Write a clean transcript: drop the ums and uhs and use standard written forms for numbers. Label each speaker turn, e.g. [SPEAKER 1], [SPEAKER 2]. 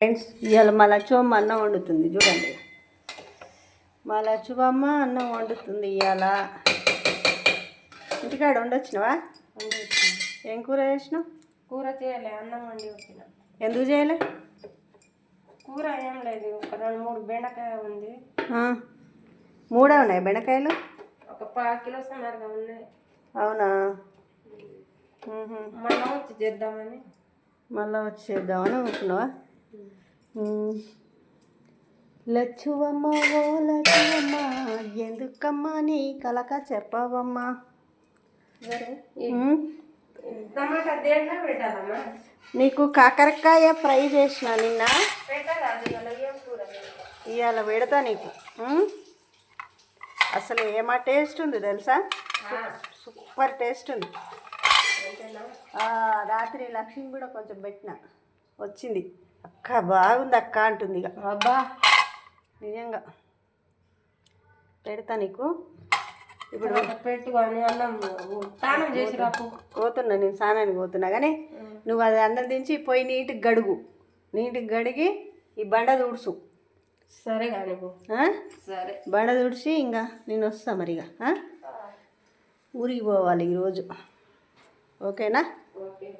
[SPEAKER 1] Friends, ఇవాళ మా లక్ష్మమ్మ అన్నం వండుతుంది. చూడండి, మా లక్ష్మమ్మ అన్నం వండుతుంది ఇవాళ. ఇంటికాడ వండొచ్చినవా? ఏం కూర చేసినావు?
[SPEAKER 2] కూర చేయలే, అన్నం వండి వచ్చిన.
[SPEAKER 1] ఎందుకు చేయలే?
[SPEAKER 2] కూర ఏం లేదు, ఒక 2-3 బెండకాయ ఉంది.
[SPEAKER 1] 3 ఉన్నాయి బెండకాయలు?
[SPEAKER 2] ఒక 1/2 కిలో సుమారుగా ఉన్నాయి.
[SPEAKER 1] అవునా?
[SPEAKER 2] మళ్ళీ వచ్చి చేద్దామని
[SPEAKER 1] అనుకున్నావా? లచ్చువమ్మ ఓ లచ్చువమ్మ, ఎందుకమ్మా నీ కలక చెప్పవమ్మా.
[SPEAKER 2] టమాటా దేంట్లో పెట్టాలమ్మా?
[SPEAKER 1] నీకు కాకరకాయ ఫ్రై చేసిన నిన్న. ఇవాళ పెడతా నీకు. అసలు ఏమా టేస్ట్ ఉంది తెలుసా? సూపర్ టేస్ట్ ఉంది. రాత్రి లక్ష్మి కూడా కొంచెం పెట్టిన, వచ్చింది. అక్క బాగుంది అక్క అంటుంది. ఇక
[SPEAKER 2] అబ్బా
[SPEAKER 1] నిజంగా పెడతా నీకు. ఇప్పుడు
[SPEAKER 2] పెట్టుకొని అన్నం స్నానం చేసి రాకు.
[SPEAKER 1] పోతున్నా, నేను స్నానానికి పోతున్నా. కానీ నువ్వు అది అన్నం దించి పోయి నీట్గా గడుగు. నీట్గా గడిగి ఈ బండ తుడుసు.
[SPEAKER 2] సరే కానీ సరే,
[SPEAKER 1] బండ తుడిచి ఇంకా నేను వస్తా మరిగా. ఊరికి పోవాలి ఈరోజు. ఓకేనా?
[SPEAKER 2] ఓకే.